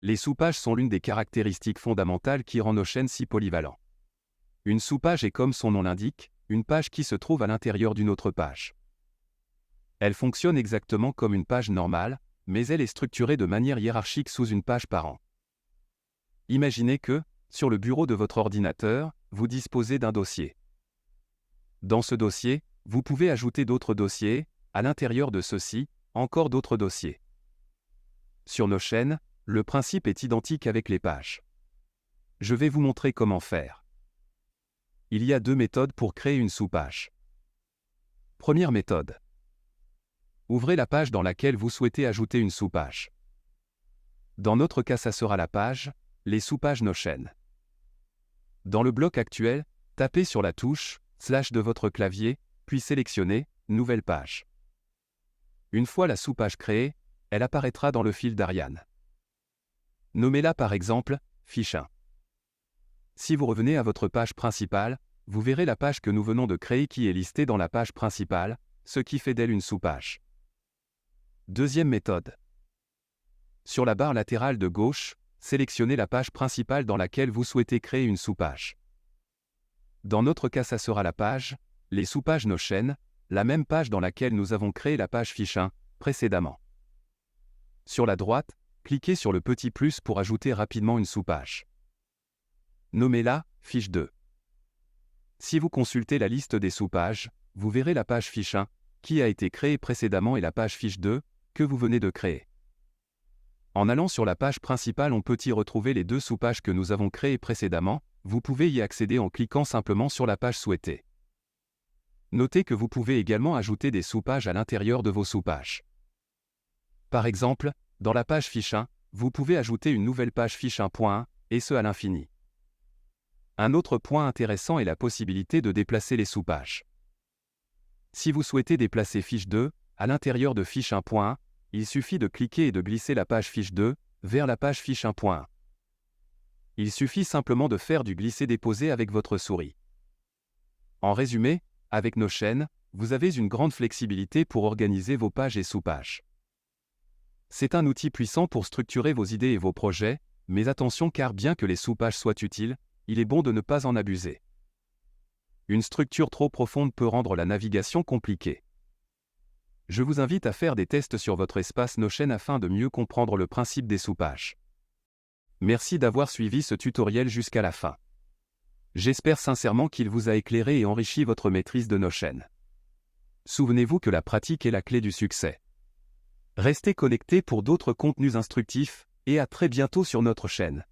Les soupages sont l'une des caractéristiques fondamentales qui rend Notion si polyvalent. Une soupage est, comme son nom l'indique, une page qui se trouve à l'intérieur d'une autre page. Elle fonctionne exactement comme une page normale, mais elle est structurée de manière hiérarchique sous une page par rang. Imaginez que, sur le bureau de votre ordinateur, vous disposez d'un dossier. Dans ce dossier, vous pouvez ajouter d'autres dossiers, à l'intérieur de ceux-ci, encore d'autres dossiers. Sur Notion, le principe est identique avec les pages. Je vais vous montrer comment faire. Il y a deux méthodes pour créer une sous-page. Première méthode. Ouvrez la page dans laquelle vous souhaitez ajouter une sous-page. Dans notre cas, ça sera la page « Les sous-pages Notion ». Dans le bloc actuel, tapez sur la touche / de votre clavier, puis sélectionnez « Nouvelle page ». Une fois la sous-page créée, elle apparaîtra dans le fil d'Ariane. Nommez-la par exemple « Fiche 1 ». Si vous revenez à votre page principale, vous verrez la page que nous venons de créer qui est listée dans la page principale, ce qui fait d'elle une sous-page. Deuxième méthode. Sur la barre latérale de gauche, sélectionnez la page principale dans laquelle vous souhaitez créer une sous-page. Dans notre cas, ça sera la page « Les sous-pages Notion », la même page dans laquelle nous avons créé la page Fiche 1 précédemment. Sur la droite, cliquez sur le petit plus pour ajouter rapidement une sous-page. Nommez-la « Fiche 2 ». Si vous consultez la liste des sous-pages, vous verrez la page Fiche 1, qui a été créée précédemment et la page Fiche 2, que vous venez de créer. En allant sur la page principale, on peut y retrouver les deux sous-pages que nous avons créées précédemment. Vous pouvez y accéder en cliquant simplement sur la page souhaitée. Notez que vous pouvez également ajouter des sous-pages à l'intérieur de vos sous-pages. Par exemple, dans la page Fiche 1, vous pouvez ajouter une nouvelle page Fiche 1.1, et ce à l'infini. Un autre point intéressant est la possibilité de déplacer les sous-pages. Si vous souhaitez déplacer Fiche 2, à l'intérieur de Fiche 1.1, il suffit de cliquer et de glisser la page Fiche 2 vers la page Fiche 1.1. Il suffit simplement de faire du glisser-déposer avec votre souris. En résumé, avec Notion, vous avez une grande flexibilité pour organiser vos pages et sous-pages. C'est un outil puissant pour structurer vos idées et vos projets, mais attention car bien que les sous-pages soient utiles, il est bon de ne pas en abuser. Une structure trop profonde peut rendre la navigation compliquée. Je vous invite à faire des tests sur votre espace Notion afin de mieux comprendre le principe des sous-pages. Merci d'avoir suivi ce tutoriel jusqu'à la fin. J'espère sincèrement qu'il vous a éclairé et enrichi votre maîtrise de Notion. Souvenez-vous que la pratique est la clé du succès. Restez connectés pour d'autres contenus instructifs, et à très bientôt sur notre chaîne.